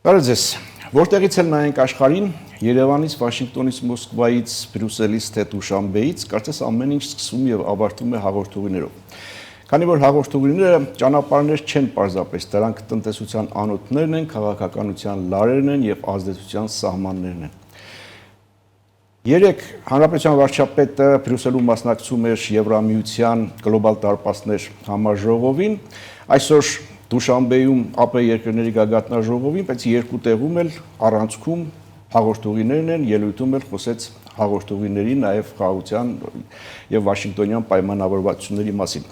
Բարև ձեզ։ Որտեղից էլ նայենք աշխարհին, Երևանից, Վաշինգտոնից, Մոսկվայից, Բրյուսելից, թե Դուշանբեից, կարծես ամեն ինչ սկսվում եւ ավարտվում է հաղորդուղիներով։ Քանի որ հաղորդուղիները ճանապարհներ չեն պարզապես, դրանք տնտեսության անոթներն են, քաղաքականության լարերն են եւ ազդեցության սահմաններն են։ Երեք հանրապետության վարչապետը Բրյուսելում մասնակցում էր Եվրամիության գլոբալ դարպասներ համաժողովին, այսօր Դուշանբեում ԱՊ երկրների գագաթնաժողովին, բայց երկու տեղում էլ առանցքում հաղորդուղիներն են, ելույթում էլ խոսեց հաղորդուղիների, նաև խաղաղության եւ Վաշինգտոնյան պայմանավորվածությունների մասին։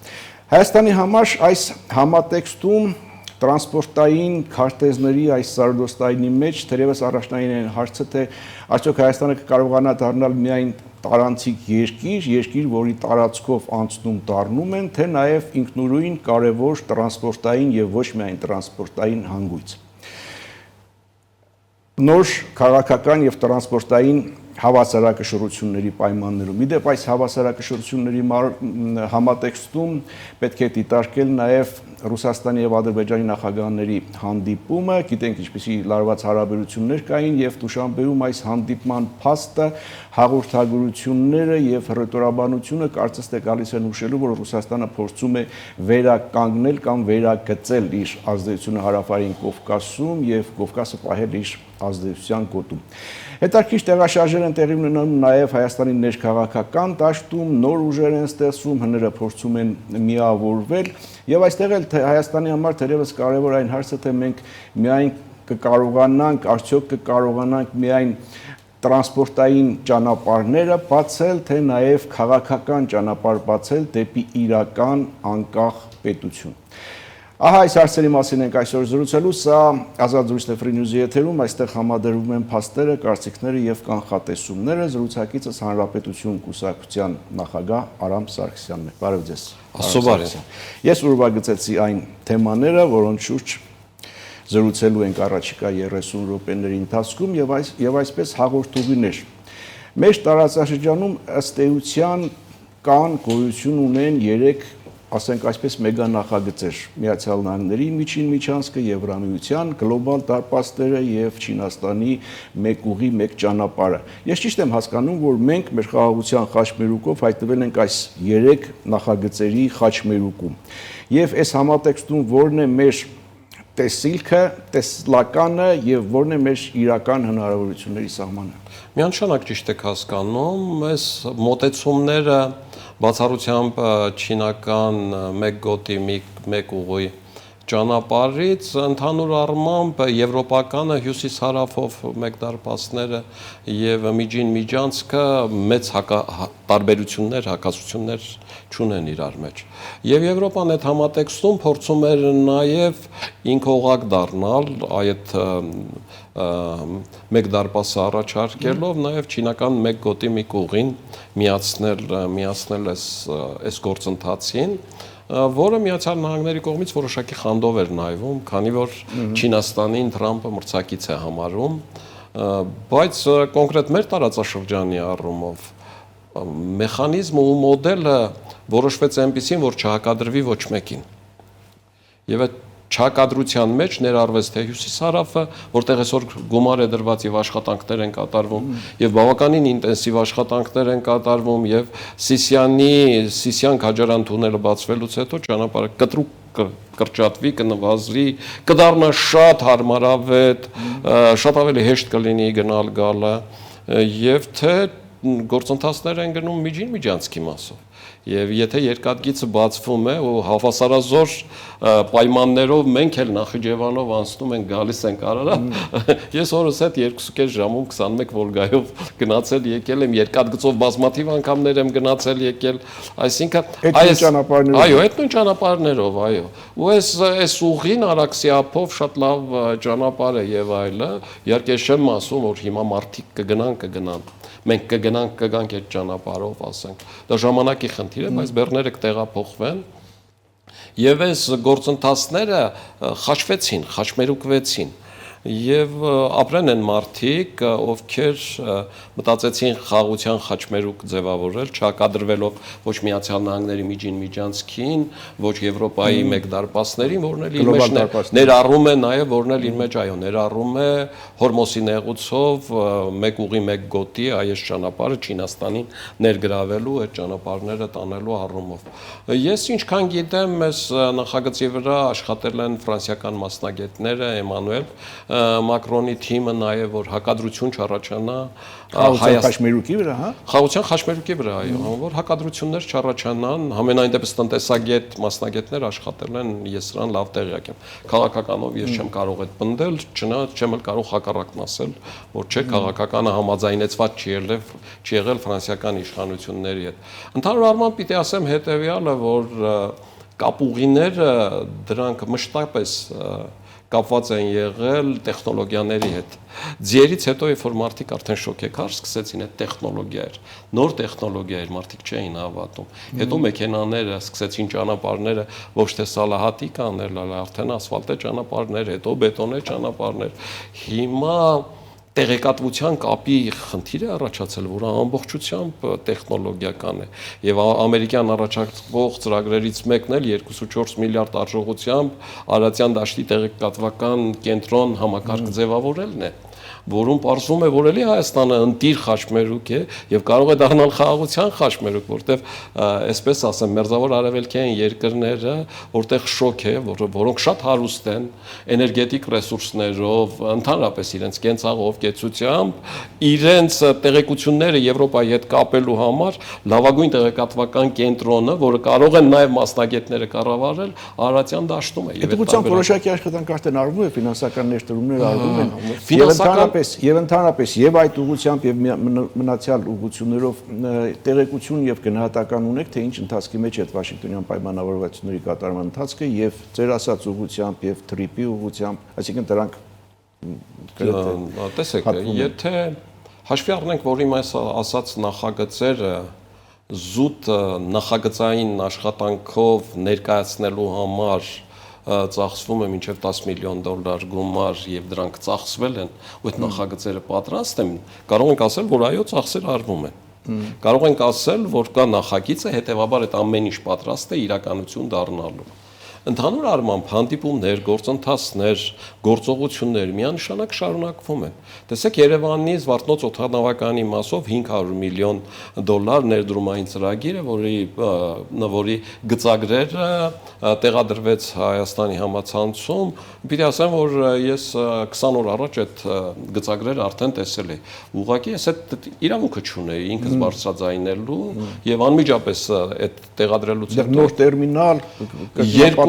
Հայաստանի համար այս համատեքստում տրանսպորտային քարտեզների այս սարդոստայինի մեջ թերևս առաջնային հարցը թե արդյոք Հայաստանը կկարողանա դառնալ միայն տարանցիկ երկիր, որի տարածքով անցնում դառնում են, թե նաև ինքնուրույն կարևոր տրանսպորտային եւ ոչ միայն տրանսպորտային հանգույց։ Նոր քաղաքական եւ տրանսպորտային հավասարակշռությունների պայմաններում։ Իդեպ այս հավասարակշռությունների համատեքստում պետք է դիտարկել նաև Ռուսաստանի եւ Ադրբեջանի նախագահների հանդիպումը, գիտենք ինչպիսի լարված հարաբերություններ կային եւ Դուշանբեում այս հանդիպման փաստը հաղորդագրությունները եւ հռետորաբանությունը կարծես թե գալիս են հուշելու, որ Ռուսաստանը փորձում է վերականգնել կամ վերագծել իր ազդեցությունը հարավային Կովկասում եւ Կովկասը պահել իր ազդեցության գոտում։ Հետաքրքիր տեղաշարժեր են տեղի ունենում նաև Հայաստանի ներքաղաքական դաշտում, նոր ուժեր են ստեղծվում, հները փորձում են միավորվել եւ այստեղ էլ Հայաստանի համար թերևս կարևոր այն հարցը թե մենք միայն կկարողանանք, արդյոք կկարողանանք միայն տրանսպորտային ճանապարհները բացել, թե նաև քաղաքական ճանապարհ բացել դեպի իրական անկախ պետություն։ Ահա այս հարցերի մասին ենք այսօր զրուցելու, սա Ազատ զրույց Free News-ի եթերում, այստեղ համադրվում են փաստերը, կարծիքները եւ կանխատեսումները, զրուցակիցս Հանրապետություն կուսակցության նախագահ Արամ Սարգսյանն է։ Բարև ձեզ։ Աստծո բարև։ Ես ուրվագծեցի այն թեմաները, որոնց շուրջ զրուցելու ենք առաջիկա 30 րոպեների ընթացքում եւ այսպես հաղորդուղիներ։ Մեր տարածաշրջանում ըստ էության կան գոյություն ունեն 3 ասենք այսպես մեգանախագծեր Միացյալ Նահանգների միջին միջանցքը, Եվրամիության գլոբալ դարպասները եւ Չինաստանի մեկ ուղի, մեկ ճանապարհը։ Ես ճիշտ եմ հասկանում, որ մենք մեր խաղաղության խաչմերուկով հայտնվել ենք այս 3 նախագծերի խաչմերուկում։ Եվ այս համատեքստում որն է մեր տեսիլքը, տեսլականը եւ որն է մեր իրական հնարավորությունների սահմանը։ Միանշանակ ճիշտ եք հասկանում, այս մոտեցումները բացառությամբ չինական մեկ գոտի մեկ ուղի ճանապարհից ընդհանուր առմամբ եվրոպականը հյուսիս-հարավով մեկ դարպասները եւ միջին միջանցքը մեծ տարբերություններ, հակասություններ չունեն իրար մեջ։ Եվ Եվրոպան այդ համատեքստում փորձում էր նաեւ ինքողակ դառնալ այդ մեկ դարպասը առաջարկելով նաեւ չինական մեկ գոտի մեկ ուղին միացնել այս գործընթացին, որը Միացյալ Նահանգների կողմից որոշակի խանդով էր նայվում, քանի որ Չինաստանին Թրամփը մրցակից է համարում, բայց կոնկրետ մեր տարածաշրջանի առումով մեխանիզմը ու մոդելը որոշվեց այնպեսին, որ չհակադրվի ոչ մեկին։ Եվ այդ չհակադրության մեջ ներառվեց թե հյուսիս-հարավը, որտեղ այսօր գումար է դրված եւ աշխատանքներ են կատարվում, եւ բավականին ինտենսիվ աշխատանքներ են կատարվում եւ Սիսյան քաջարան թունելը բացվելուց հետո ճանապարհը կտրուկ կրճատվի, կնվազի, կդառնա շատ հարմարավետ, շատ ավելի հեշտ կլինի գնալ գալը եւ թե գործընթացներ են գնում միջին միջանցքի մասով։ Եվ եթե երկաթգիծը բացվում է ու հավասարազոր պայմաններով մենք էլ Նախիջևանով անցնում ենք, գալիս ենք Արարատ, ես օրս հետ 2.5 ժամում 21 Վոլգայով գնացել եկել եմ, երկաթգծով բազմաթիվ անգամներ եմ գնացել եկել, այսինքն այդ նույն ճանապարհներով, այո։ Ու այս ուղին Արաքսիափով շատ լավ ճանապարհ է եւ այլը, իհարկե չեմ ասում, որ հիմա մարդիկ կգնան մենք կգանք այդ ճանապարհով, ասենք, դա ժամանակի խնդիր է, բայց բեռները կտեղափոխվեն եւ այս գործընթացները խաչվեցին, խաչմերուկվեցին եւ ապրեն են մարդիկ, ովքեր մտածեցին խաղաղության խաչմերուկ ձևավորել, չհակադրվելով ոչ Միացյալ Նահանգների միջին միջանցքին, ոչ Եվրոպայի մեկ դարպասներին, որն էլ իր մեջ ներառում է նաեւ, որն էլ իր մեջ ներառում է Հորմոսի նեղուցով մեկ ուղի մեկ գոտի այս ճանապարհը Չինաստանին ներգրավելու այդ ճանապարհները տանելու առումով։ Ես ինչքան գիտեմ, այս նախագծի վրա աշխատել են ֆրանսիական մասնագետները, Էմանուել Մակրոնի թիմը նաև որ հակադրություն չառաջանա Խաղաղության խաչմերուկի վրա, հա? Խաղաղության խաչմերուկի վրա, այո, որ հակադրություններ չառաջանան, համենայն դեպս տնտեսագետ մասնագետներ աշխատել են, ես սրան լավ տեղյակ եմ։ Քաղաքականով ես չեմ կարող այդ պնդել, չնայած չեմ էլ կարող հակառակն ասել, որ չէ քաղաքականը համաձայնեցված չի եղել ֆրանսիական իշխանությունների հետ։ Ընդհանուր առմամբ պիտի ասեմ հետեւյալը, որ կապուղիները դրանք մշտապես կապված են եղել տեխնոլոգիաների հետ։ Ձիերից հետո, երբ որ մարդիկ արդեն շոկեկար սկսեցին, այդ տեխնոլոգիա էր, նոր տեխնոլոգիա էր, մարդիկ չէին հավատում։ Հետո մեքենաները սկսեցին ճանապարհները ոչ թե սալահատիկ անել, այլ արդեն ասֆալտե ճանապարհներ, հետո բետոնե ճանապարհներ։ Հիմա տեղեկատվության կապի խնդիր է առաջացել, որը ամբողջությամբ տեխնոլոգիական է եւ ամերիկյան առաջարկող ծրագրերից մեկն էլ 2.4 միլիարդ արժողությամբ Արարատյան դաշտի տեղեկատվական կենտրոն համակարգ ձևավորելն է, որում պարզվում է, որ էլի Հայաստանը ընտիր խաչմերուկ է եւ կարող է դառնալ խաղաղության խաչմերուկ, որտեվ այսպես ասեմ, մերձավոր արևելքյան երկրները, որտեղ շոկ է, որոնք շատ հարուստ են էներգետիկ ռեսուրսներով, ընդհանրապես իրենց կենցաղով, կեցությամբ, իրենց տեղեկությունները Եվրոպայի հետ կապելու համար լավագույն տեղեկատվական կենտրոնը, որը կարող են նաեւ մասնագետները կառավարել, Արարատյան դաշտում է։ Եվ որոշակի աշխատանք արդեն արվում է, ֆինանսական ներդրումներ արվում են։ Եվ ընդհանրապես եւ այդ ուղղությամբ եւ մնացյալ ուղղություններով տեղեկություն եւ գնահատական ունեք, թե ինչ ընթացքի մեջ է Վաշինգտոնյան պայմանավորվածությունների կատարման ընթացքը եւ ձեր ասած ուղղությամբ եւ թրիպի ուղղությամբ, այսինքն դրանք տեսեք, եթե հաշվի առնենք, որ իմ այս ասած նախագծերը զուտ նախագծային աշխատանքով ներկայացնելու համար ծախսվում է մինչև $10 միլիոն գումար եւ դրանք ծախսվել են, ու այդ նախագծերը պատրաստ են, կարող ենք ասել, որ այո, ծախսեր արվում են։ Կարող ենք ասել, որ կա նախագիծը, հետեւաբար այդ ամեն ինչ պատրաստ է իրականություն դառնալու։ Ընդհանուր առմամբ հանդիպումներ, գործընթացներ, գործողություններ միանշանակ շարունակվում են։ Տեսեք, Երևանի Զվարթնոց օդանավականի մասով $500 միլիոն ներդրումային ծրագիրը, որի գծագրերը տեղադրվեց Հայաստանի համացանցում, պիտի ասեմ, որ ես 20 օր առաջ այդ գծագրերը արդեն տեսել եմ։ Ուղղակի ես այդ իրավունքը չունեի ինքս բարձրաձայնելու եւ անմիջապես այդ տեղադրելուց հետո նոր տերմինալ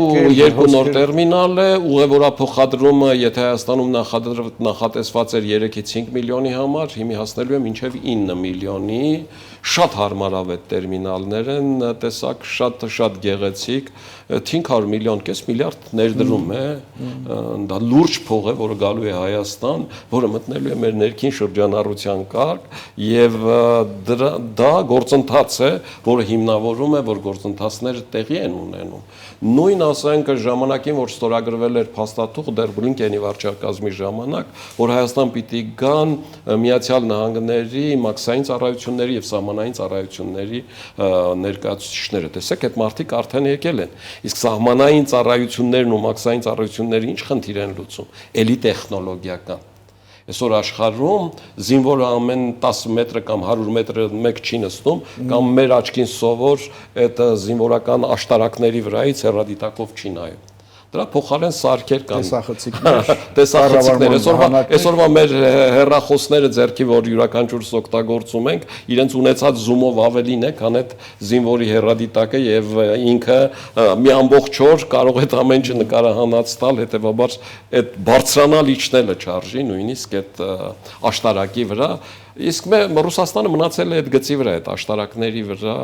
երկու նոր տերմինալ է, ուղևորափոխադրումը, եթե Հայաստանում նախատեսված էր 3-ից 5 միլիոնի համար, հիմա հասնելու է մինչև 9 միլիոնի, շատ հարմարավետ տերմինալներ են, տեսակ շատ գեղեցիկ, 500 միլիոն, կես միլիարդ ներդրում է, դա լուրջ փող է, որը գալու է Հայաստան, որը մտնելու է մեր ներքին շրջանառության կարգ եւ դա գործընթաց է, որը հիմնավորում է, որ գործընթացները տեղի են ունենում։ Նույն ասենք ժամանակին, որ ստորագրվել էր փաստաթուղթ դեռ Բլինկենի վարչակազմի ժամանակ, որ Հայաստան պիտի գան Միացյալ Նահանգների մաքսային ծառայությունների եւ սահմանային ծառայությունների ներկայացուցիչները։ Տեսեք, այդ մարդիկ արդեն եկել են։ Իսկ սահմանային ծառայություններն ու մաքսային ծառայությունները ինչ խնդիր են լուծում։ Էլի տեխնոլոգիական։ Այսօր աշխարհում զինվորը ամեն 10 մետրը կամ 100 մետրը մեկ չի նստում, կամ մեր աչքին սովոր այդ զինվորական աշտարակների վրայից հեռադիտակով չի նայում։ Դրա փոխարեն սարքեր կան, տեսախցիկներ, այսօրվա մեր հեռախոսները ձեռքի, որ յուրաքանչյուրս օգտագործում ենք, իրենց ունեցած զումով ավելին է, քան այդ զինվորի հեռադիտակը եւ ինքը մի ամբողջ օր կարող է այդ ամեն ինչը նկարահանած տալ, հետեւաբար այդ բարձրանալ իջնելը չարժի նույնիսկ այդ աշտարակի վրա։ Իսկ Ռուսաստանը մնացել է այդ գծի վրա, այդ աշտարակների վրա,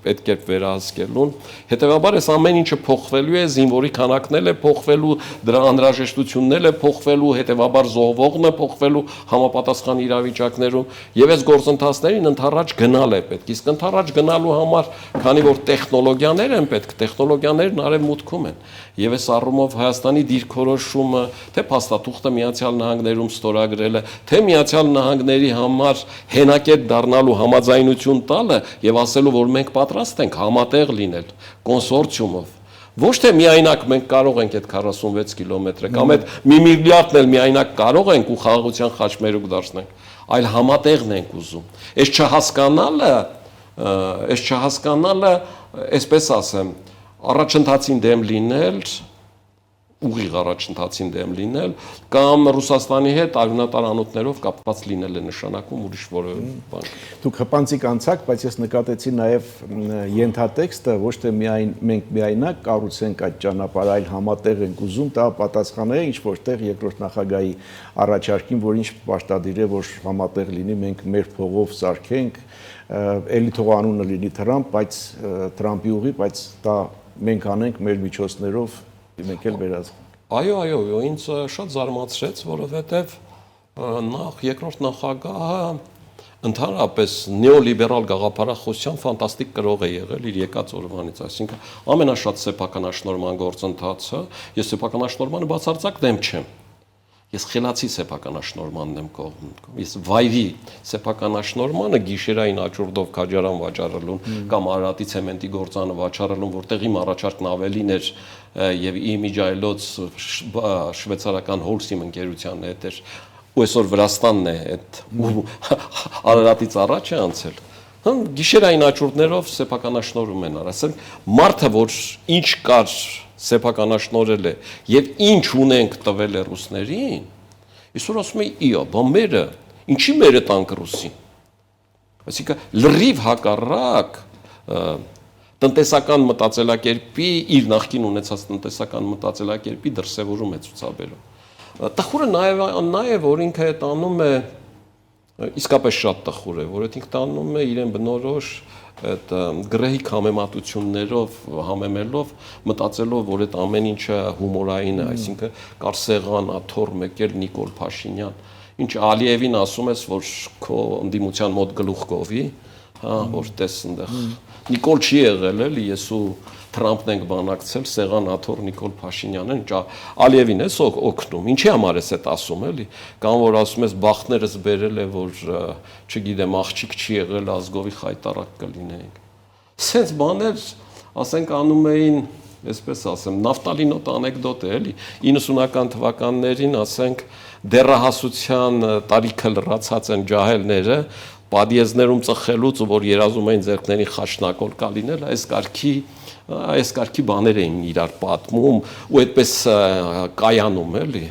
պետք է վերահսկելուն։ Հետևաբար այս ամեն ինչը փոխվելու է, զինվորի քանակն է փոխվելու, դրա անհրաժեշտությունն է փոխվելու, հետևաբար զոհվողն է փոխվելու համապատասխան իրավիճակներում եւ այս գործընթացներին ընդառաջ գնալ է պետք։ Իսկ ընդառաջ գնալու համար, քանի որ տեխնոլոգիաներ են պետք, տեխնոլոգիաներն արևմուտքում են։ Եվ այս առումով Հայաստանի դիրքորոշումը, թե փաստաթուղթը Միացյալ Նահանգներում ստորագրելը, թե Միացյալ Նահանգների համար հենակետ դառնալու համաձայնություն տալը եւ ասելու, որ մենք պատրաստ ենք համատեղ լինել կոնսորցիումով։ Ոչ թե միայնակ մենք կարող ենք այդ 46 կիլոմետրը կամ այդ 1 միլիարդն էլ միայնակ կարող ենք ու խաղաղության խաչմերուկ դարձնենք, այլ համատեղն ենք ուզում։ Այս չհասկանալը, այսպես ասեմ, առաջընթացին դեմ լինել, ուղիղ առաջընթացին դեմ լինել կամ Ռուսաստանի հետ արյունատար անոթներով կապված լինել է նշանակում ուրիշ որևէ բան։ Դուք հպանցիկ անցաք, բայց ես նկատեցի նաև ենթատեքստը, ոչ թե մենք միայնակ կառուցենք այդ ճանապարհը, այլ համատեղ ենք ուզում, դա պատասխանը է ինչ որտեղ երկրորդ նախագահի առաջարկին, որ ինչ պարտադիր է, որ համատեղ լինի, մենք մեր փողով սարքենք, էլի թող անունը լինի Թրամփ, բայց Թրամփի ուղի, բայց դա մենք անենք մեր միջոցներով, մենք էլ վերահսկենք։ Այո, ինձ շատ զարմացրեց, որովհետև նախ երկրորդ նախագահը ընդհանրապես նեոլիբերալ գաղափարախոսության ֆանտաստիկ կրող է եղել իր եկած օրվանից, այսինքն ամենաշատ սեփականաշնորհման գործընթացը, ես սեփականաշնորհմանը բացարձակ դեմ չեմ։ Ես խելացի սեփականաշնորհմանն եմ կողմում։ Ես վայրի սեփականաշնորհմանը գիշերային աճուրդով քաջարան վաճառելուն կամ Արարատի ցեմենտի գործանը վաճառելուն, որտեղ իմ առաջարկն ավելին էր եւ իմիջայլոց շվեյցարական Հոլսիմ ընկերության հետ էր, ու այսօր Վրաստանն է այդ Արարատից առաջ է անցել։ Գիշերային աճուրդներով սեփականաշնորհում են արել։ Մարդը, որ ինչ կար սեփականաշնորհել է եւ ինչ ունենք տվել է ռուսներին, այսօր ասում է իա, բա մերը, ինչի մերը տանք ռուսին։ Այսինքն լրիվ հակառակ տնտեսական մտածելակերպի իր նախկին ունեցած տնտեսական մտածելակերպի դրսևորում է ցուցաբերում։ Տխուրը նաեւ որ ինքը այդ անում է իսկապես շատ տխուր է, որ այդ ինքը տանում է իրեն բնորոշ այդ գրեհիկ համեմատություններով համեմելով մտածելով որ այդ ամեն ինչը հումորային է, այսինքն կար Սեղան, Աթոռ, մեկ էլ Նիկոլ Փաշինյան, ինչ Ալիևին ասում ես որ քո ընդդիմության մոտ գլուխ կովի, հա, որ տես այնտեղ Նիկոլ չի եղել էլի, ես ու Թրամփն ենք բանակցել, Սեղան, Աթոռ, Նիկոլ Փաշինյանն Ալիևին էս օգնում, ինչի համար ես այդ ասում էլի, կամ որ ասում ես բախտներս բերել է, որ չգիտեմ, աղջիկ չի եղել, ազգովի խայտարակ կլինենք։ Սենց բաներ, ասենք անում էին, այսպես ասեմ, նավտալինոտ անեկդոտ է էլի, 90-ական թվականներին, ասենք, դեռահասության տարիքը լրացած են ջահելները, պադիեզներում ծխելուց, որ երազում էին ձեռքներին խաչնակոլ կա լինել, այս կարգի բաներ էին իրար պատմում ու այդպես կայանում էլի։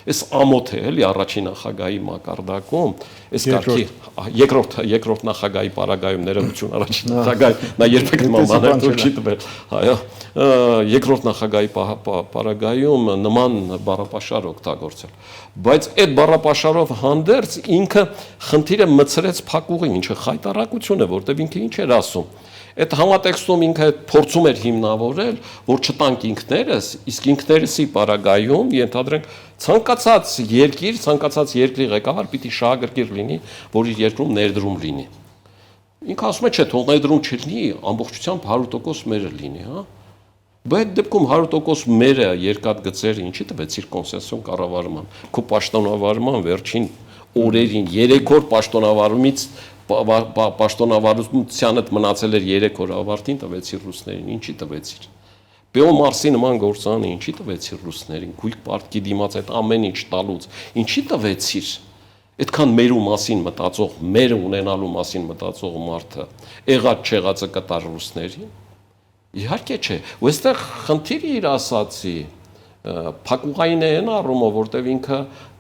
Այս ամոթ է էլի առաջին նախագահի մակարդակում, այս կարգի երկրորդ նախագահի պարագայում ներողություն առաջին նախագահ, նա երբեք նման բաներ թույլ չի տվել, այո, երկրորդ նախագահի պարագայում նման բառապաշար օգտագործել։ Բայց այդ բառապաշարով հանդերձ ինքը խնդիրը մցրեց փակուղին, ինչը խայտարակություն է, որտեղ ինքը ինչ էր ասում։ Այդ համատեքստում ինքը փորձում էր հիմնավորել, որ չտանք ինքներս, իսկ ինքներսի պարագայում ենթադրենք ցանկացած երկրի ղեկավար պիտի շահագրգիռ լինի, որ իր երկրում ներդրում լինի։ Ինքը ասում է, չէ, թող ներդրում չլինի, ամբողջությամբ 100% մերը լինի, հա։ Բայց դեպքում 100% մերը երկաթ գծերը ինչի տվեցիր կոնսենսիոն կառավարման։ Քո պաշտոնավարման վերջին օրերին 3 օր պաշտոնավարումից պաշտոնավարությունդ մնացել էր 3 օր ավարտին տվեցիր ռուսներին, ինչի տվեցիր։ Բեո Մարսի նման գործանը ինչի տվեցիր ռուսներին, քույք պարտքի դիմաց այդ ամեն ինչ տալուց, ինչի տվեցիր։ Այդքան մերու մասին մտածող, մերը ունենալու մասին մտածող մարդը եղած չեղածը կտար ռուսներին։ Իհարկե չէ, ու այստեղ խնդիրը իր ասացի փակուղային է այն առումով, որտեղ ինքը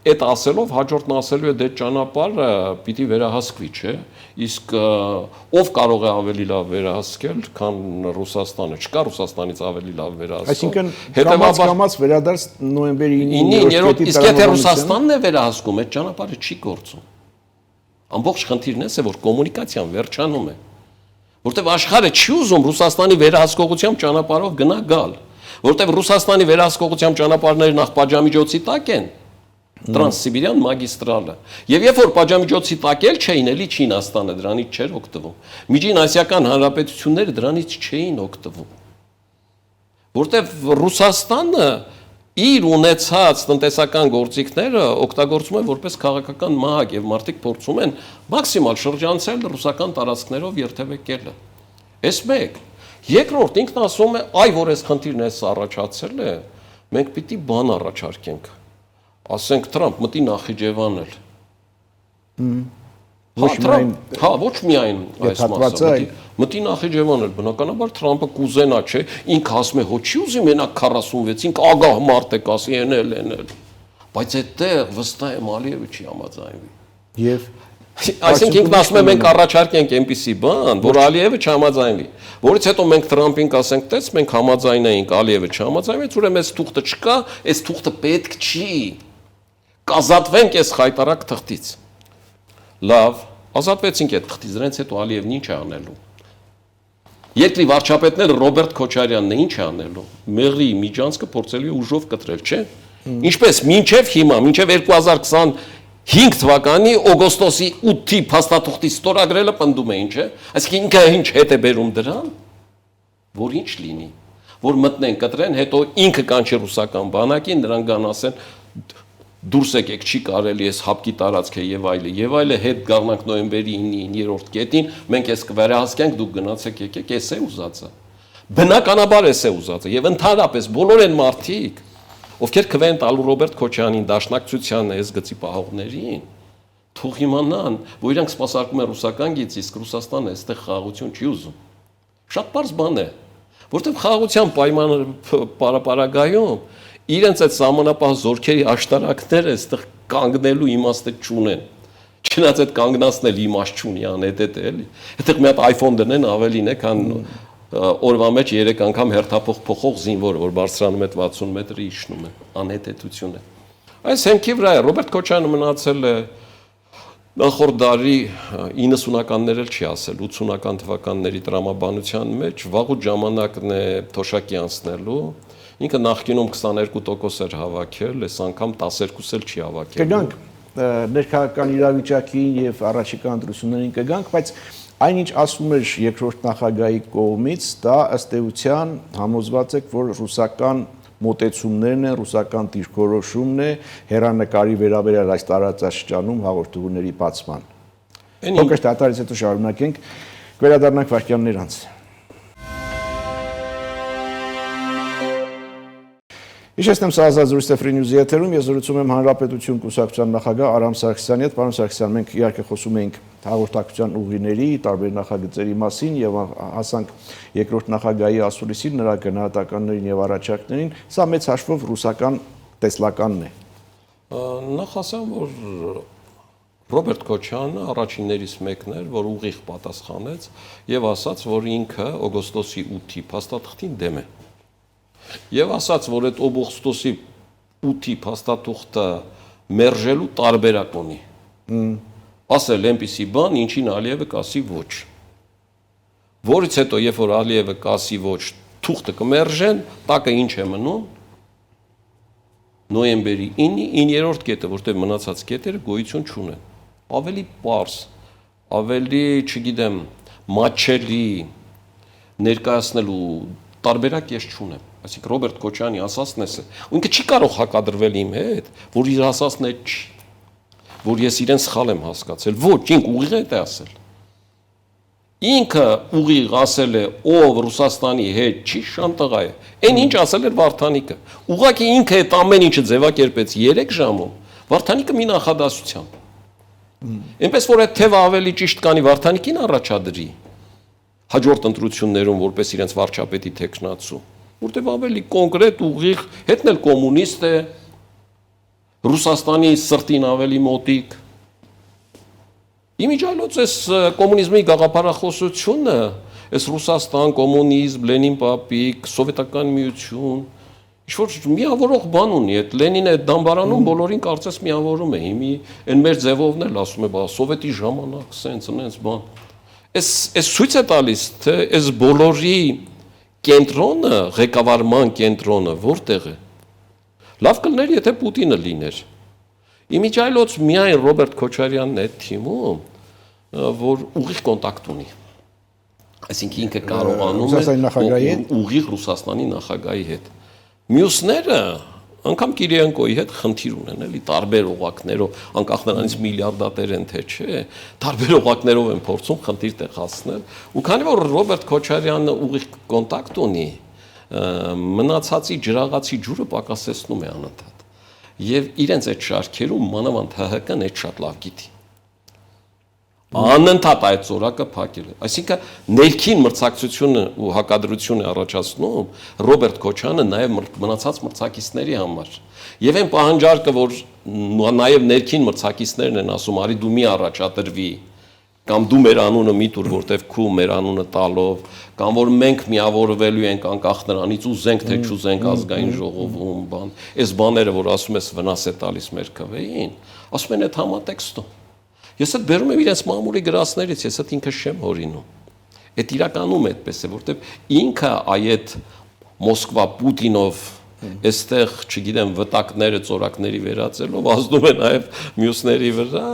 այդ ասելով հաջորդն ասելու է դե ճանապարհը պիտի վերահսկվի, չէ։ Իսկ ով կարող է ավելի լավ վերահսկել, քան Ռուսաստանը։ Չկա Ռուսաստանից ավելի լավ վերահսկող։ Այսինքն կամաց վերադարձ նոյեմբերի 9-ին իսկ եթե Ռուսաստանն է վերահսկում, այդ ճանապարհը չի գործում։ Ամբողջ խնդիրն է, որ կոմունիկացիան վերջանում է։ Որտեվ աշխարհը չի ուզում Ռուսաստանի վերահսկողությամբ ճանապարհով գնա գալ, որտեվ Ռուսաստանի վերահսկողությամբ ճանապարհները նախ պատժամիջոցի տակ են, Տրանսսիբիրյան մագիստրալը։ Եվ երբ որ պատժամիջոցի տակ էլ չէին, էլի Չինաստանը դրանից չէր օգտվում։ Միջին ասիական հանրապետությունները դրանից չէին օգտվում։ Որտեվ Ռուսաստանը իր ունեցած տնտեսական գործիքները օգտագործում են որպես քաղաքական մահակ եւ մարդիկ փորձում են մաքսիմալ շրջանցել ռուսական տարածքներով երթևեկելը։ Էս մեկ։ Երկրորդ ինքն ասում է, այ որ այս խնդիրն էս առաջացել է, մենք պիտի բան առաջարկենք։ Ասենք Թրամփ մտի Նախիջևանել։ Ոչ միայն այս մասը, մտի Նախիջևանել, բնականաբար Թրամփը կուզենա, չէ, ինքը ասում է, հո չի ուզի մենակ 46, ինքը ագահ մարդ է, կասի էնել։ Բայց այդտեղ վստահ եմ Ալիևը չի համաձայնվի։ Եվ Այսինքն ինքն ասում է մենք առաջարկենք այնպիսի բան, որ Ալիևը չհամաձայնվի։ Որից հետո մենք Թրամփին կասենք, տես մենք համաձայնեինք, Ալիևը չհամաձայնվեց, ուրեմն այս թուղթը չկա, այս թուղթը պետք չի։ Կազատվենք այս խայտարակ թղթից։ Լավ, ազատվեցինք այդ թղթից, դրանից հետո Ալիևն ինչ է անելու։ Երկրի վարչապետները Ռոբերտ Քոչարյանն է ինչ է անելու։ Մեղրի միջանցքը փորձելու է ուժով կտրել, չէ՞։ Ինչպես մինչև հիմա, մինչև 2025 թվականի օգոստոսի 8-ի փաստաթուղթի ստորագրելը պնդում էին, չէ՞։ Այսինքն ինքը ինչ հետ է բերում դրան, որ ինչ լինի, որ մտնեն կտրեն, հետո ինքը կանչի ռուսական բանակին, նրանք գան ասեն դուրս եկեք, չի կարելի էս հապկի տարածք է եւ այլը հետ գառնանք նոյեմբերի 9-ին 9-րդ կետին, մենք էս կվերահսկենք, դուք գնացեք եկեք, էս է ուզածը։ Բնականաբար էս է ուզածը եւ ընդհանրապես բոլոր այն մարդիկ, ովքեր քվեն տալու Ռոբերտ Քոչարյանին, Դաշնակցության այս գծի պահողներին, թող իմանան, որ իրանք սպասարկում են ռուսական գիծ, իսկ Ռուսաստանը այստեղ խաղաղություն չի ուզում։ Շատ པարզ բան է, որտեղ խաղաղության պարապարագայում իրենց այդ սահմանապահ զորքերի աշտարակները այստեղ կանգնելու իմաստը չունեն։ Չնայած այդ կանգնացնել իմաստ չունի անհետետ է, էլի։ Այդտեղ մի հատ iPhone դնեն ավելին է, քան օրվա մեջ 3 անգամ հերթափոխ փոխող զինվորը, որ բարձրանում է 60 մետրի իջնում է, անհետեթություն է։ Այս հեմքի վրա է Ռոբերտ Քոչարյանը մնացել է նախորդ դարի 90-ականներ էլ չի ասել, 80-ական թվականների տրամաբանության մեջ վաղուց ժամանակն է թոշակի անցնելու։ Ինքը նախկինում 22% էր հավաքել, այս անգամ 12 էլ չի հավաքել։ Կգանք ներքաղաքական իրավիճակին եւ առաջիկա ընտրություններին կգանք, բայց այնինչ ասում էր երկրորդ նախագահի կողմից, դա ըստ էության համոզված եք, որ ռուսական մոտեցումներն են, ռուսական դիրքորոշումն է հերանեկարի վերաբերյալ այս տարածաշրջանում հաղորդումների բացման։ Փոքր դատարից հետո շարունակենք, կվերադառնանք վայրկյաններ անց։ Իշեստեմ Սազազուրիստե Free News-ի եթերում, ես զրուցում եմ Հանրապետություն կուսակցության նախագահ Արամ Սարգսյանի հետ։ Պարոն Սարգսյան, մենք իհարկե խոսում էինք հաղորդակցության ուղիների, տարբեր նախագծերի մասին եւ հասանք երկրորդ նախագահի ասուլիսին, նրա գնահատականներին եւ առաջարկներին։ Սա մեծ հաշվով ռուսական տեսլականն է։ Նախ ասեմ, որ Ռոբերտ Քոչարյանը առաջիններից մեկն էր, որ ուղիղ պատասխանեց եւ ասաց, որ ինքը օգոստոսի 8-ի փաստաթղթին դեմ է։ Եվ ասաց, որ այդ օգոստոսի 8-ի փաստաթուղթը մերժելու տարբերակ ունի։ Ասել այնպիսի բան, ինչին Ալիևը կասի ոչ։ Որից հետո, երբ որ Ալիևը կասի ոչ, թուղթը կմերժեն, տակը ինչ է մնում։ Նոյեմբերի 9-ի 9-րդ կետը, որտեղ մնացած կետերը գոյություն չունեն։ Ավելի պարզ, ավելի, չգիտեմ, մատչելի ներկայացնելու տարբերակ ես չունեմ։ Այսինքն Ռոբերտ Քոչարյանի ասածն է, ու ինքը չի կարող հակադրվել իմ հետ, որ իր ասածն է չի, որ ես իրեն սխալ եմ հասկացել։ Ոչ, ինքը ուղիղ է ասել։ Ինքը ուղիղ ասել է, ով Ռուսաստանի հետ չի, շանտաղա է։ Այն ինչ ասել էր Վարդանիկը։ Ուղղակի ինքը այդ ամեն ինչը ձևակերպեց 3 ժամում, Վարդանիկը մի նախադասությամբ։ Այնպես որ այդ թևը ավելի ճիշտ կանի Վարդանիկին առաջադրի հաջորդ ընտրություններում որպես իրենց վարչապետի տեխնացու, որտեղ ավելի կոնկրետ ուղիղ, հետն էլ կոմունիստ է, Ռուսաստանի սրտին ավելի մոտիկ։ Իմիջիայլոց այս կոմունիզմի գաղափարախոսությունը, այս Ռուսաստան, կոմունիզմ, Լենին պապիկ, սովետական միություն, ինչ-որ միավորող բան ունի, այդ Լենինը այդ դամբարանում բոլորին կարծես միավորում է, հիմի այն մեր ձևովն էլ ասում է, բա սովետի ժամանակ, սենց բան։ Այս ցույց է տալիս, թե այս բոլորի կենտրոնը, ղեկավարման կենտրոնը որտեղ է։ Լավ կլներ, եթե Պուտինը լիներ։ Իմիջայլոց միայն Ռոբերտ Քոչարյանն է այդ թիմում, որ ուղիղ կոնտակտ ունի։ Այսինքն ինքը կարողանում է ուղիղ Ռուսաստանի նախագահի հետ։ Մյուսները անգամ Կիրիենկոյի հետ խնդիր ունեն, էլի տարբեր օղակներով, անկախ նրանից միլիարդատեր են թե չէ, տարբեր օղակներով են փորձում խնդիր տեղացնել, ու քանի որ Ռոբերտ Քոչարյանը ուղիղ կոնտակտ ունի, մնացածի ջրաղացի ջուրը պակասեցնում է անընդհատ։ Եվ իրենց այդ շարքերում մանավանդ ՀՀԿ-ն այդ շատ լավ գիտի։ Անընդհատ այդ ծորակը փակել է։ Այսինքն ներքին մրցակցությունը ու հակադրությունը առաջացնում Ռոբերտ Քոչյանը նաև մնացած մրցակիցների համար։ Եվ այն պահանջարկը, որ նաև ներքին մրցակիցներն են ասում, արի դու մի առաջադրվի, կամ դու մեր անունը մի տուր, որտեվ քու մեր անունը տալով, կամ որ մենք միավորվելու ենք անկախ նրանից ուզենք թե չուզենք ազգային ժողովում, բան, այս բաները, որ ասում ես վնաս է տալիս մեր քվեին, ասում են այդ համատեքստում։ Ես այդ բերում եմ իրենց մամուլի գրածներից, ես այդ ինքը չեմ հորինում։ Այդ իրականում այդպես է, որտեվ ինքը այդ Մոսկվա Պուտինով այստեղ, չգիտեմ, վտակները, ծորակների վերածելով ազդում է նաև մյուսների վրա։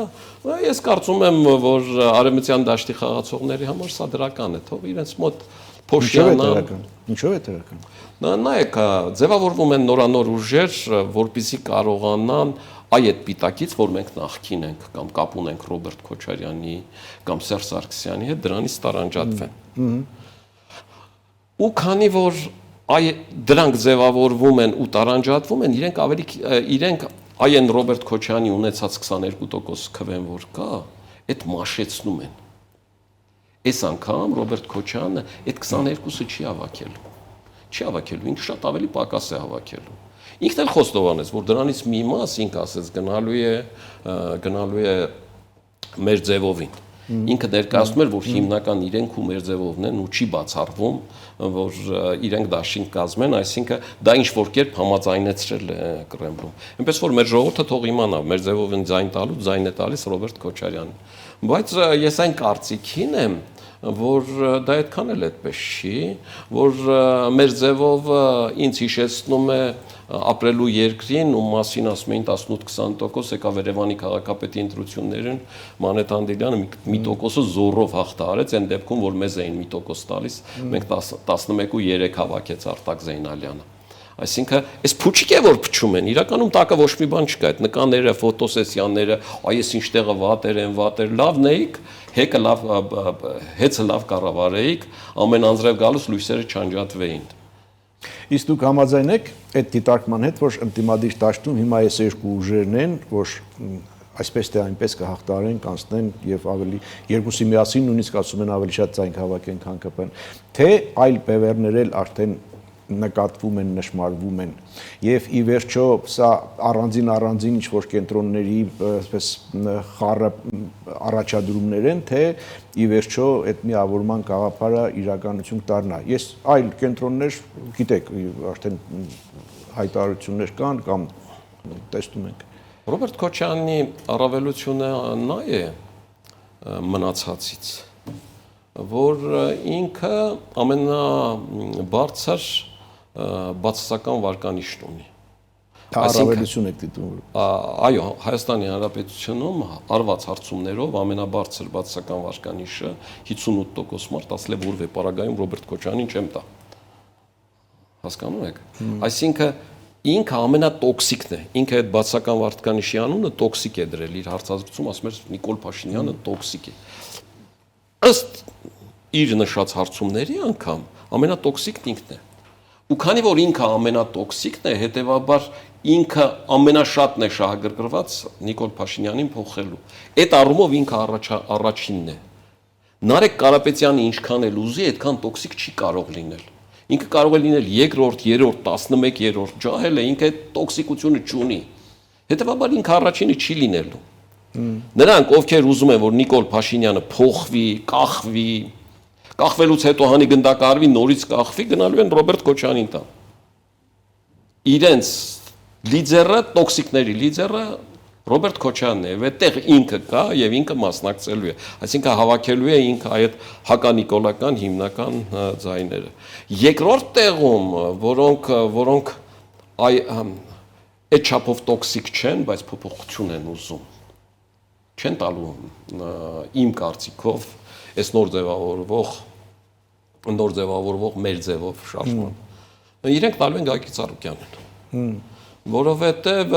Ես կարծում եմ, որ արևմտյան դաշտի խաղացողների համար սա դրական է, թող իրենց մոտ փոշյանան։ Ինչով է դրական։ Նայեք, ձևավորվում են նորանոր ուժեր, որպեսզի կարողանան այդ պիտակից, որ մենք նախքին ենք կամ կապ ունենք Ռոբերտ Քոչարյանի կամ Սերժ Սարգսյանի հետ, դրանից տարանջատվեն։ Ու քանի որ դրանք ձևավորվում են ու տարանջատվում են, իրենք այն Ռոբերտ Քոչյանի ունեցած 22% քվեն, որ կա, այդ մաշեցնում են։ Այս անգամ Ռոբերտ Քոչյանը այդ 22-ը չի հավաքելու։ Չի հավաքելու, ինքը շատ ավելի պակաս է հավաքելու։ Ինքն էլ խոստովանեց, որ դրանից մի մաս ինքը ասեց գնալու է մեր ձևովին։ Ինքը ներկայացնում էր, որ հիմնական իրենք ու մեր ձևովն են ու չի բացառվում, որ իրենք դաշինք կազմեն, այսինքն դա ինչ որ կերպ համաձայնեցրել է Կրեմլում։ Այնպես որ մեր ժողովուրդը թող իմանա, մեր ձևովին ձայն տալու ձայն է տալիս Ռոբերտ Քոչարյանին։ Բայց ես այն կարծիքին եմ, որ դա այդքան էլ այդպես չի, որ մեր ձևով ինձ հիշեցնում է ապրելու երկրին, ում մասին ասում էին 18-20%, եկավ Երևանի քաղաքապետի ընտրություններին, Մանեթ Անդելյանը մի տոկոսը զորով հաղթահարեց, այն դեպքում, որ մեզ էին մի տոկոս տալիս, մենք 11-3 հավաքեց Արտակ Զեյնալյանը։ Այսինքն, այս փուչիկ է, որ փչում են, իրականում տակը ոչ մի բան չկա, այդ նկաները, ֆոտոսեսիաները, այս ինչ տեղը վատեր են, լավն էիք, հեծը լավ կառավարեիք, ամեն անձրև գալուց լույսերը չանջատվեին։ Իսկ դուք համաձայն եք այդ դիտարկման հետ, որ ընդդիմադիր դաշտում հիմա այս երկու ուժերն են, որ այսպես թե այնպես կհաղթարեն, կանցնեն եւ ավելի երկուսի միասին նույնիսկ ասում են ավելի շատ ցանկ հավաքեն, քան ԿՊ-ն, թե այլ բևեռներ էլ արդեն նկատվում են, նշмарվում են եւ ի վերջո սա առանձին ինչ որ կենտրոնների այսպես խառը առաջադրումներ են, թե ի վերջո այդ միավորման գաղափարը իրականություն դառնա։ Ես այլ կենտրոններ, գիտեք, արդեն հայտարարություններ կան կամ տեսնում ենք։ Ռոբերտ Քոչյանի առավելությունը նա է մնացածից, որ ինքը ամենաբարձր բացասական վարկանիշն ունի։ Առավելություն եք դիտում։ Այո, Հայաստանի Հանրապետությունում արված հարցումներով ամենաբարձր բացասական վարկանիշը 58% մարդ ասել է, որ վեպարագայում Ռոբերտ Քոչյանին չեմ տա։ Հասկանում եք։ Այսինքն ինքը ամենատոքսիկն է։ Ինքը այդ բացասական վարկանիշի անունը տոքսիկ է դրել իր հարցազրույցում, ասում էր Նիկոլ Փաշինյանը տոքսիկ է։ Ըստ իր նշած հարցումների անգամ ամենատոքսիկն ինքն է։ Ու քանի որ ինքը ամենատոքսիկն է, հետեւաբար ինքը ամենաշատն է շահագրգռված Նիկոլ Փաշինյանին փոխելու։ Այդ առումով ինքը առաջինն է։ Նարեկ Կարապետյանը ինչքան էլ ուզի, այդքան տոքսիկ չի կարող լինել։ Ինքը կարող է լինել երկրորդ, երրորդ, 11-րդ, ջահել է, ինքը այդ տոքսիկությունը չունի։ Հետևաբար ինքը առաջինը չի լինելու։ Նրանք, ովքեր ուզում են, որ Նիկոլ Փաշինյանը փոխվի, կախվի, կախվելուց հետո հանի գնդակահարվի, նորից կախվի, գնալու են Ռոբերտ Քոչյանին տան։ Իրենց լիդերը, տոքսիկների լիդերը Ռոբերտ Քոչարյանն է, եւ այդտեղ ինքը կա եւ ինքը մասնակցելու է։ Այսինքն հավաքելու է ինքը այդ հականիկոլական հիմնական ձայները։ Երկրորդ տեղում, որոնք այդ չափով տոքսիկ չեն, բայց փոփոխություն են ուզում, չեն տալու իմ կարծիքով այս նոր ձևավորվող մեր ձևով շարժման։ Իրենք տալու են Գագիկ Ծառուկյանին։ Որովհետև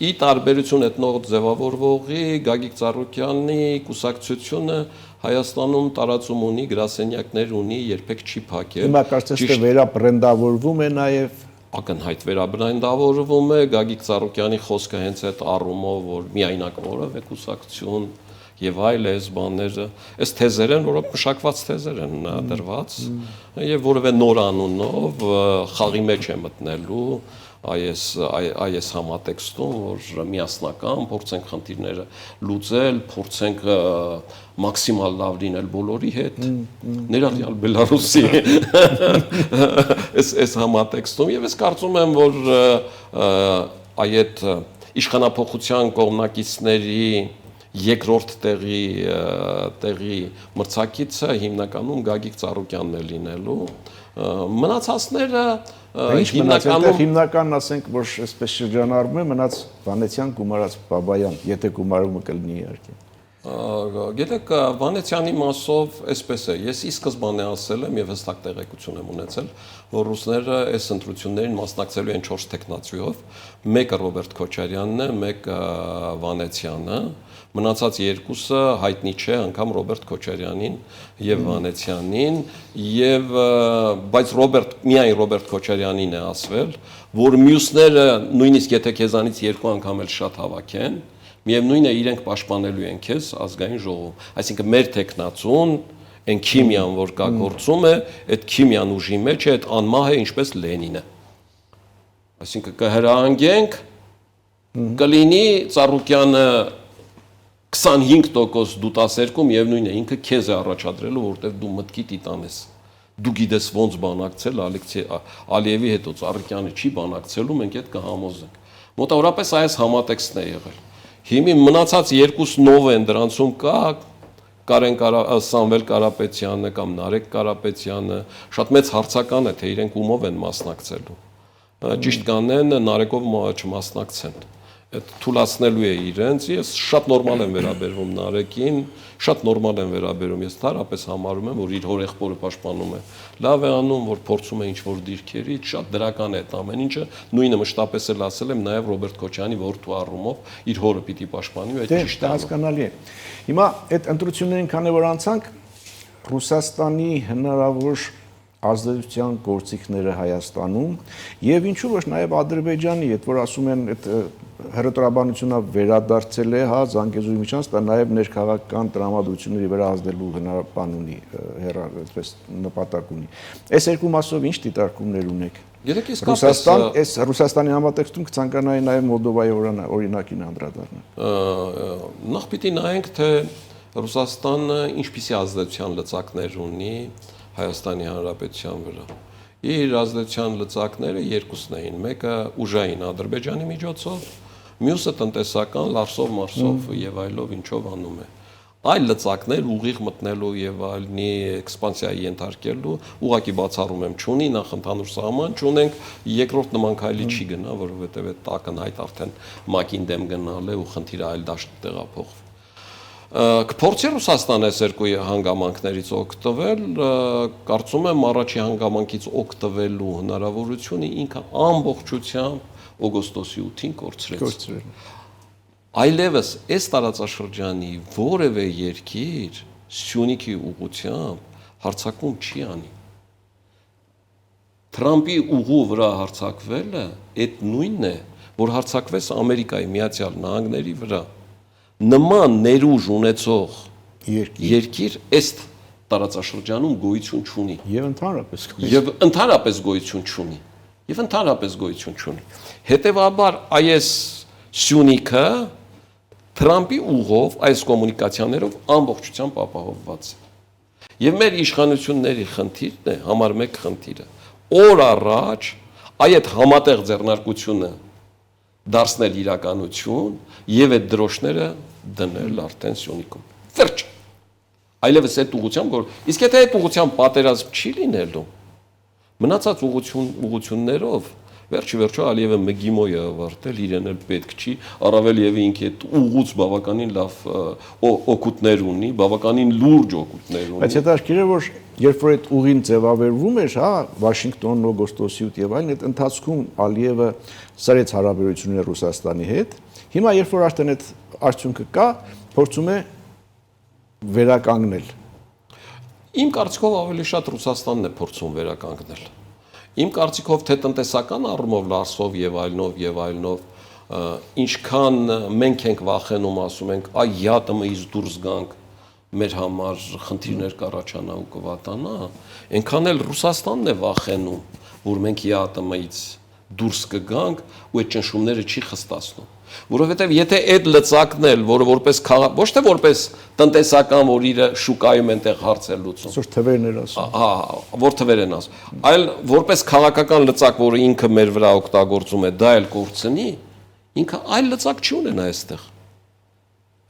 ի տարբերություն այդ նոր ձևավորվողի Գագիկ Ծառուկյանի կուսակցությունը Հայաստանում տարածում ունի, գրասենյակներ ունի, երբեք չի փակել։ Հիմա կարծես թե վերաբրենդավորվում է նաև ակնհայտ վերաբրենդավորվում է Գագիկ Ծառուկյանի խոսքը հենց այդ առումով, որ միայնակ որևէ կուսակցություն եւ այլ այս բաները, այս թեզեր են, որոնք մշակված թեզեր են դրված եւ որևէ նոր անունով խաղի մեջ է մտնելու այս համատեքստում, որ միասնական փորձենք խնդիրները լուծել, փորձենք մաքսիմալ լավ լինել բոլորի հետ, ներառյալ Բելարուսի այս համատեքստում եւ ես կարծում եմ, որ այդ իշխանապողության կողմնակիցների երկրորդ տեղի մրցակիցը հիմնականում Գագիկ Ծառուկյանն է լինելու, մնացածները հիմնական ասենք, որ այսպես շրջանառվում է, մնաց Վանեցյան, Գումարած, Բաբայան, եթե գումարումը կլինի իհարկե։ Գիտեք, Վանեցյանի մասով այսպես է, ես ի սկզբանե ասել եմ եւ հստակ տեղեկություն եմ ունեցել, որ ռուսները այս ընտրություններին մասնակցելու են 4 տեխնացիով, մեկը Ռոբերտ Քոչարյանն է, մեկը Վանեցյանը, մնացած երկուսը հայտնի չէ, անգամ Ռոբերտ Քոչարյանին եւ Վանեցյանին, բայց միայն Ռոբերտ Քոչարյանին է ասվել, որ մյուսները նույնիսկ եթե քեզանից 2 անգամ էլ շատ հավաքեն, միևնույն է իրենք պաշտպանելու են քեզ ազգային ժողովում։ Այսինքն մեր տեխնացուն, այն քիմիան, որ կա գործում է, այդ քիմիան ուժի մեջ է, այդ անմահ է ինչպես Լենինը։ Այսինքն կհրահանգենք, կլինի Ծառուկյանը 25% դու 12, միևնույն է ինքը քեզ է առաջադրելու, որտեղ դու մտքի տիտանես։ Դու գիտես ոնց բանակցել Ալեքսեյ Ալիևի հետ, Ծառուկյանը չի բանակցելու, մենք այդ կհամոզենք։ Մոտավորապես այս համատեքստն է եղել։ Հիմի մնացած երկուս նով են, դրանցում կա Սամվել Կարապետյանը կամ Նարեկ Կարապետյանը, շատ մեծ հարցական է, թե իրենք ումով են մասնակցելու։ Ճիշտ կանեն Նարեկով չմասնակցեն։ Այդ թուլացնելու է իրենց, ես շատ նորմալ եմ վերաբերվում Նարեկին, շատ նորմալ եմ վերաբերում, ես դարապես համարում եմ, որ իր հորեղբորը պաշտպանում է։ Լավ է անում, որ փորձում է ինչ-որ դիրքերից, շատ դրական է այդ ամեն ինչը, նույնը մշտապես էլ ասել եմ նաև Ռոբերտ Քոչյանի որդու առումով իր հորը պիտի պաշտպանի, այդ ճիշտ է հասկանալի է։ Հիմա այդ ընտրություններին քանի որ անցանք, Ռուսաստանի հնարավոր ազդեցության գործիքները Հայաստանում եւ ինչու ոչ նաեւ Ադրբեջանի, այդ որ ասում են այդ հրետորաբանությունը վերադարձել է, հա, Զանգեզուրի միջանց, դա նաեւ ներքաղաքական տրամադրությունների վրա ազդելու հնարավորություն ունի, այդպես նպատակ ունի։ Այս երկու մասով ինչ դիտարկումներ ունեք։ Գիտեք, իսկապես Ռուսաստանի համատեքստում կցանկանայի նաեւ Մոլդովայի օրինակին անդրադառնալ։ Նախ պիտի նայենք, թե Ռուսաստանը ինչպիսի ազդեցության լծակներ ունի Հայաստանի Հանրապետության վրա։ Իր ազդեցության լծակները երկուսն էին, մեկը ուժային Ադրբեջանի միջոցով, մյուսը տնտեսական, լարսով-մարսով եւ այլով ինչով անում է։ Այլ լծակներ ուղիղ մտնելու եւ այլնի էքսպանսիայի ենթարկելու ուղղակի բացառում եմ չունի, նախ ընդհանուր սահման չունենք, երկրորդ նման քայլի չի գնա, որովհետեւ այդ ակնհայտ արդեն ՄԱԿ-ին դեմ գնալ է ու խնդիրը այլ դաշտ տեղափոխվի։ Կփորձի Ռուսաստանը այս երկու հանգամանքներից օգտվել, կարծում եմ առաջի հանգամանքից օգտվելու հնարավորությունը ինքը ամբողջությամբ օգոստոսի 8-ին կորցրեց։ Այլևս այս տարածաշրջանի որևէ երկիր Սյունիքի ուղղությամբ հարձակում չի անի։ Թրամփի ուղու վրա հարձակվելը այդ նույնն է, որ հարձակվեց Ամերիկայի Միացյալ Նահանգների վրա։ Նման ներուժ ունեցող երկիր այս տարածաշրջանում գոյություն չունի։ Եվ ընդհանրապես գոյություն չունի։ Հետևաբար այս Սյունիքը Թրամփի ուղով այս կոմունիկացիաներով ամբողջությամբ ապահովված է։ Եվ մեր իշխանությունների խնդիրն է, համար 1 խնդիրը։ Օր առաջ այդ համատեղ ձեռնարկությունը դարձնել իրականություն եւ այդ դրոշները դնել արդեն Սյունիքում։ Վերջ։ Այլևս այդ ուղղությամբ, որ իսկ եթե այդ ուղղությամբ պատերազմ չի լինելու, մնացած ուղղություններով վերջի վերջո Ալիևը Մգիմո է ավարտել, իրեն էլ պետք չի, առավել եւ ինքը այդ ուղուց բավականին լավ օգուտներ ունի, բավականին լուրջ օգուտներ ունի։ Բայց հետաքրքիր է, որ երբ որ այդ ուղին ձևավորվում էր, հա, Վաշինգտոնն, օգոստոսի 8 եւ այլն, այդ ընթացքում Ալիևը սրեց հարաբերությունները Ռուսաստանի հետ։ Հիմա երբ որ արդեն այդ արդյունքը կա, փորձում է վերականգնել։ Իմ կարծիքով ավելի շատ Ռուսաստանն է փորձում վերականգնել։ Իմ կարծիքով թե տնտեսական առումով Լարսով եւ այլնով, ինչքան մենք ենք վախենում, ասում ենք, այ ԵԱՏՄ-ից դուրս գանք, մեր համար խնդիրներ կառաջանա ու կվատանա, այնքան էլ Ռուսաստանն է վախենում, որ մենք ԵԱՏՄ-ից դուրս կգանք ու այդ ճնշումները չի խստացնում։ Որովհետև եթե այդ լծակն էլ, որը որպես ոչ թե որպես տնտեսական, որ իր շուկայում այնտեղ հարց է լուծում։ Այսօր թվերն էր ասում։ Հա, որ թվեր են ասում, այլ որպես քաղաքական լծակ, որը ինքը մեր վրա օգտագործում է, դա էլ կորցնի, ինքը այլ լծակ չի ունենա այստեղ։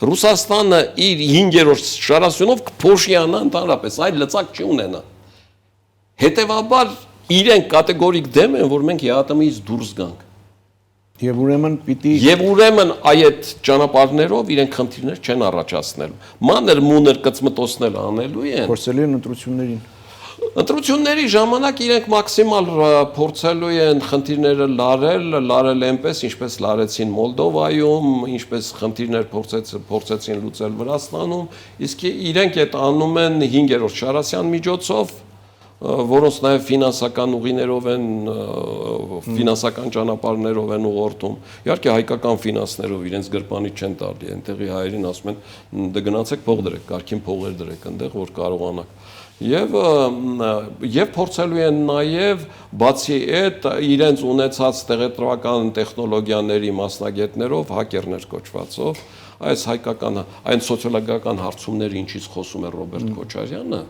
Ռուսաստանը իր 5-րդ շարասյունով կփոշիանա ընդհանրապես, այլ լծակ չի ունենա։ Հետևաբար իրենք կատեգորիկ դեմ են, որ մենք ԵԱՏՄ-ից դուրս գանք։ Եվ ուրեմն այդ ճանապարհներով իրենք խնդիրներ չեն առաջացնելու։ Մանր-մունր կծմտոցնել անելու են։ Փորձելու են ընտրություններին։ Ընտրությունների ժամանակ իրենք մաքսիմալ փորձելու են խնդիրները լարել այնպես, ինչպես լարեցին Մոլդովայում, ինչպես խնդիրներ փորձեցին լուծել Վրաստանում, իսկ իրենք այդ անում են 5-րդ շարասյան միջոցով, որոնց նաև ֆինանսական ուղիներով են, ֆինանսական ճանապարհներով են ուղղորդում։ Իհարկե հայկական ֆինանսներով իրենց գրպանից չեն տալի, այնտեղի հայերին ասում են դե գնացեք փող դրեք, կարգին փողեր դրեք այնտեղ, որ կարողանաք։ Եվ փորձելու են նաև բացի այդ իրենց ունեցած տեղեկատվական տեխնոլոգիաների մասնագետներով հակերներ կոչվածով, այն սոցիոլոգիական հարցումները, ինչից խոսում է Ռոբերտ Քոչարյանը,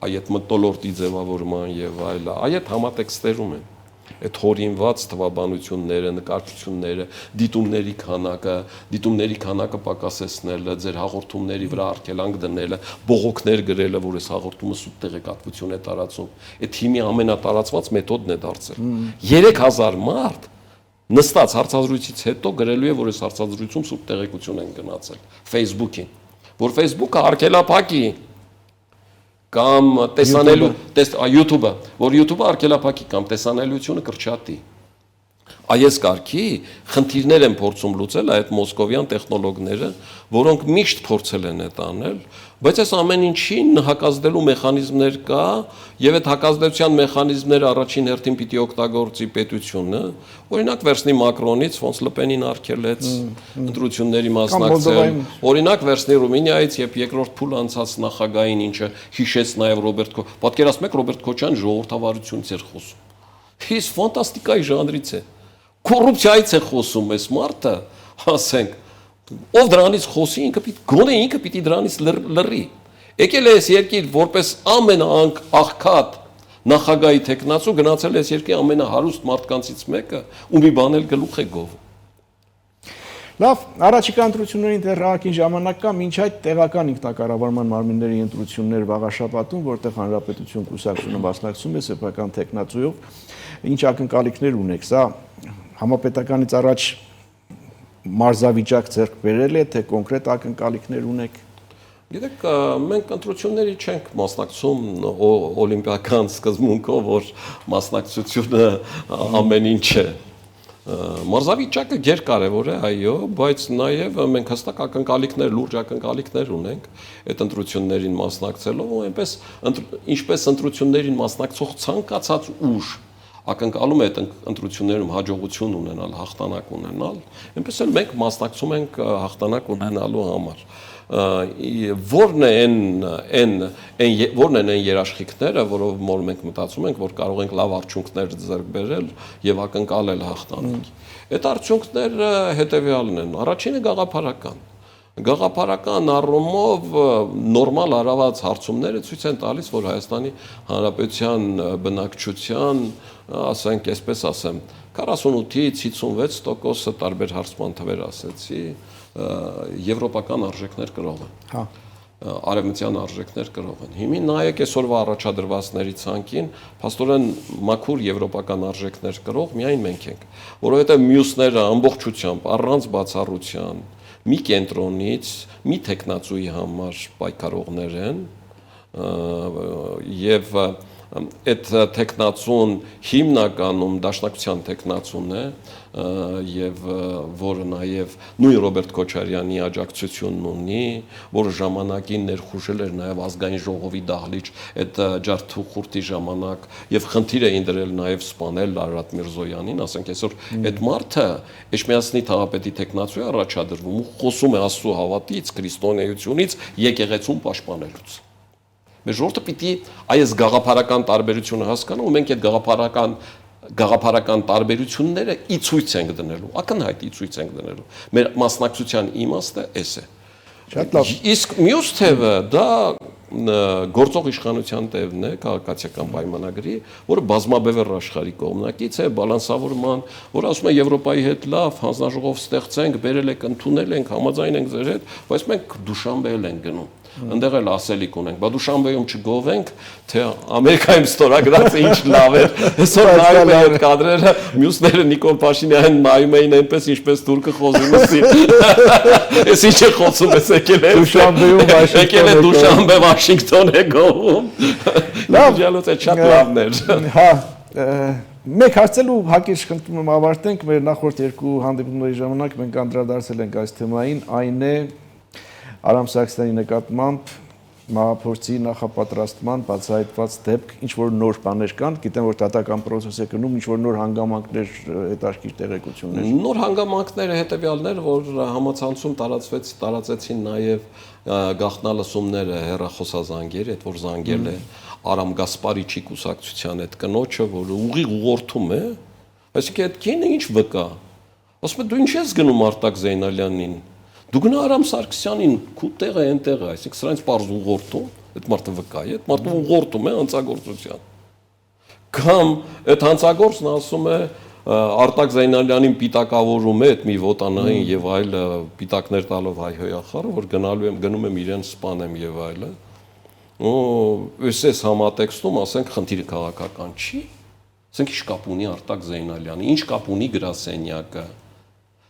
այդ մտոլորտի ձևավորման եւ այդ համատեքստերում են այդ հորինված թվաբանությունները, նկարչությունները, դիտումների քանակը պակասեցնելը, ձեր հաղորդումների վրա արգելանք դնելը, բողոքներ գրելը, որ այս հաղորդումը սուտ տեղեկատվություն է տարածում, այդ թիմի ամենատարածված մեթոդն է դարձել։ 3000 մարդ նստած հարցազրույցից հետո գրելու է, որ այս հարցազրույցում սուտ տեղեկություն են գնացել Facebook-ին, որ Facebook-ը արգելափակի կամ տեսանելու YouTube-ը, որ YouTube-ը արգելափակի կամ տեսանելիությունը կրճատի։ Այս կարգի խնդիրներ են փորձում լուծել այդ մոսկովյան տեխնոլոգները, որոնք միշտ փորձել են այդ անել, բայց այս ամեն ինչին հակազդելու մեխանիզմներ կա, եւ այդ հակազդեցության մեխանիզմները առաջին հերթին պիտի օգտագործի պետությունը, օրինակ վերցնի Մակրոնից, ոնց Լպենին արգելեց ընտրությունների մասնակցել, օրինակ վերցնի Ռումինիայից եւ երկրորդ փուլ անցած նախագահին, ինչը հիշեց նաեւ պատկերացնում եք Ռոբերտ Քոչարյան ժողովրդավարությունից էր խոսում։ Հիս ֆանտաստիկայի ժանրից է։ Կոռուպցիայից է խոսում այս մարդը, ասենք, ով դրանից խոսի, ինքը պիտի դրանից լռի։ Եկել է այս երկիր որպես ամենաաղքատ նախագահի թեկնածու, գնացել է այս երկրի ամենահարուստ մարդկանցից մեկը, ու մի բան էլ գլուխ է գովում։ Լավ, առաջիկա ընտրություններին դեռ ահագին ժամանակ կա, մինչ այդ տեղական ինքնակառավարման մարմինների ընտրություններ վաղաշաբաթում, որտեղ Հանրապետություն կուսակցությունը մասնակցում է սեփական թեկնածուով, ինչ ակնկալիքներ ունեք, սա համապետականից առաջ մարզավիճակ ձեռք բերել է, թե կոնկրետ ակնկալիքներ ունեք։ Գիտեք, մենք ընտրությունների չենք մասնակցում օլիմպիական սկզբունքով, որ մասնակցությունը ամեն ինչ է։ Մարզավիճակը գերկարևոր է, այո, բայց նաև մենք հստակ ակնկալիքներ, լուրջ ակնկալիքներ ունենք այդ ընտրություններին մասնակցելով, ու այնպես ինչպես ընտրություններին մասնակցող ցանկացած ուժ ակնկալում է այդ ընտրություններում հաջողություն ունենալ, հաղթանակ ունենալ, այնպես էլ մենք մասնակցում ենք հաղթանակ ունենալու համար։ Որն են այն երաշխիքները, որով մենք մտածում ենք, որ կարող ենք լավ արդյունքներ ձեռք բերել եւ ակնկալել հաղթանակի։ Այդ արդյունքները հետեւյալն են. առաջինը գաղափարական։ Գաղափարական առումով նորմալ հարաված հարցումները ցույց են տալիս, որ Հայաստանի Հանրապետության բնակչության ասենք, այսպես ասեմ, 48-ից 56% տարբեր հարցման թվեր ասեցի, եվրոպական արժեքներ կրող են։ Հա։ Արևմտյան արժեքներ կրող են։ Հիմա նայեք այսօրվա առաջադրվածների ցանկին, փաստորեն մաքուր եվրոպական արժեքներ կրող միայն մենք ենք, որովհետև մյուսները ամբողջությամբ առանց բացառության մի կենտրոնից, մի տեխնացուի համար պայքարողներ են եւ այդ տեխնացուն հիմնականում դաշնակցության տեխնացուն է եւ որը նաեւ նույն Ռոբերտ Քոչարյանի աջակցությունն ունի, որը ժամանակին ներխուժել էր նաեւ ազգային ժողովի դահլիճ այդ ջարդուխուրտի ժամանակ եւ խնդիր էին դրել նաեւ սպանել Արարատ Միրզոյանին, ասենք այսօր այդ մարդը Էջմիածնի թաղապետի տեխնացու է առաջադրվում ու խոսում է Աստծո հավատից, քրիստոնեությունից, եկեղեցուն պաշտպանելուց։ Մեր ժողովուրդը պիտի այս գաղափարական տարբերությունը հասկանա ու մենք այդ գաղափարական տարբերությունները ի ցույց ենք դնելու, ակնհայտ ի ցույց ենք դնելու։ Մեր մասնակցության իմաստը էս է։ Շատ լավ։ Իսկ մյուս թևը դա գործող իշխանության տևն է քաղաքացիական պայմանագրի, որը բազմաբևեռ աշխարհի կողմնակից է, բալանսավորման, որ ասում է Եվրոպայի հետ լավ հանձնաժողով ստեղծենք, բերել եք, ընդունել ենք, համաձայն ենք ձեր հետ, բայց մենք Դուշանբեել ենք գնում։ Այնտեղ էլ ասելիք ունենք, բա Դուշանբեում չգովենք, թե Ամերիկայում ստորագրած ինչ լավ է։ Այսօր նայում են կադրերը, մյուսները Նիկոլ Փաշինյանին նայում էին այնպես, ինչպես թուրքը խոսում է։ Էս ինչ է խոսում, էս եկել է Դուշանբեում եկել է Դուշանբե Վաշինգտոն է գովում։ Լավ, ջալոց է շատ լավն էր։ Հա, մեկ հարցելու հակիրճ խնդրում եմ ավարտենք, մեր նախորդ երկու հանդիպումների ժամանակ մենք անդրադարձել ենք այս թեմային, այն է Արամ Սարգսյանի նկատմամբ մահափորձի նախապատրաստման բացահայտված դեպք, ինչ որ նոր բաներ կան, գիտեմ որ դատական process է գնում, ինչ որ նոր հանգամանքներ, հետաքրքիր տեղեկություններ։ Նոր հանգամանքները հետեւյալներ, որ համացանցում տարածեցին նաև գաղտնալսումները հեռախոսազանգեր, այդ որ զանգել է Արամ Գասպարիչի կուսակցության այդ կնոջը, որը ուղիղ ուղղորդում է, այսինքն այդ կինը ինչ վկա։ Ասում է դու ինչ ես գնում Արտակ Զեյնալյանին։ Դու գնա Արամ Սարգսյանին, քու տեղը այնտեղ է, այսինքն սրանց պարզ ուղղորդում, այդ մարդը վկա է, այդ մարդը ուղղորդում է հանցագործության։ Կամ այդ հանցագործն ասում է Արտակ Զեյնալյանին պիտակավորում է այդ մի ոտանային եւ այլ պիտակներ տալով հայհոյախառը, որ գնում եմ իրեն սպանեմ եւ այլը։ Ու էս համատեքստում ասենք խնդիրը քաղաքական չի։ Ասենք ինչ կապ ունի Արտակ Զեյնալյանը, ինչ կապ ունի գրասենյակը։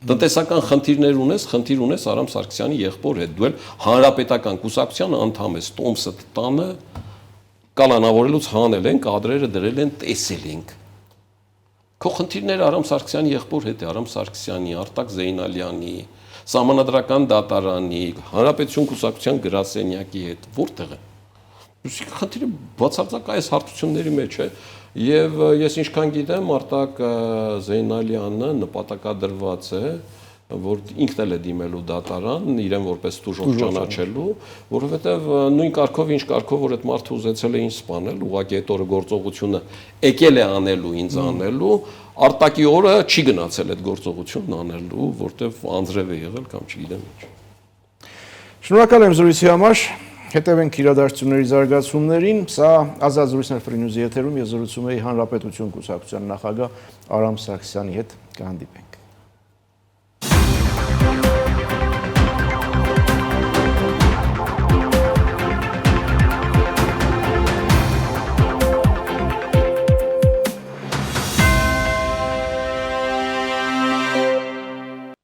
Տնտեսական խնդիրներ ունես, խնդիր ունես Արամ Սարգսյանի եղբոր հետ, դու էլ հանրապետական կուսակցության անդամ ես, տոմսը տանը կալանավորելուց հանել են, կադրերը դրել են, տեսել ենք։ Քո խնդիրները Արամ Սարգսյանի եղբոր հետ է, Արամ Սարգսյանի, Արտակ Զեյնալյանի, Սահմանադրական դատարանի, Հանրապետություն կուսակցության գրասենյակի հետ, որտեղ է։ Խնդիրը բացարձակ այս հարթությունների մեջ է, եւ ես ինչքան գիտեմ, Արտակ Զեյնալյանը նպատակադրված է, որ ինքն էլ է դիմելու դատարան, իրեն որպես տուժող ճանաչելու, որովհետեւ նույն կարգով, ինչ կարգով, որ այդ մարդը ուզեցել է ինձ սպանել, ուղղակի այդ օրը գործողությունը եկել է անելու, ինձ անելու, Արտակի օրը չի գնացել այդ գործողությունն անելու, որտեվ անձրև է եղել կամ չգիտեմ ինչ։ Շնորհակալ եմ զրույցի համար, հետևենք իրադարձությունների զարգացումներին, սա Ազատ զրույցներ Free News եթերում ես զրուցում էի Հանրապետություն կուսակցության նախագահ Արամ Սարգսյանի հետ, կհանդիպենք։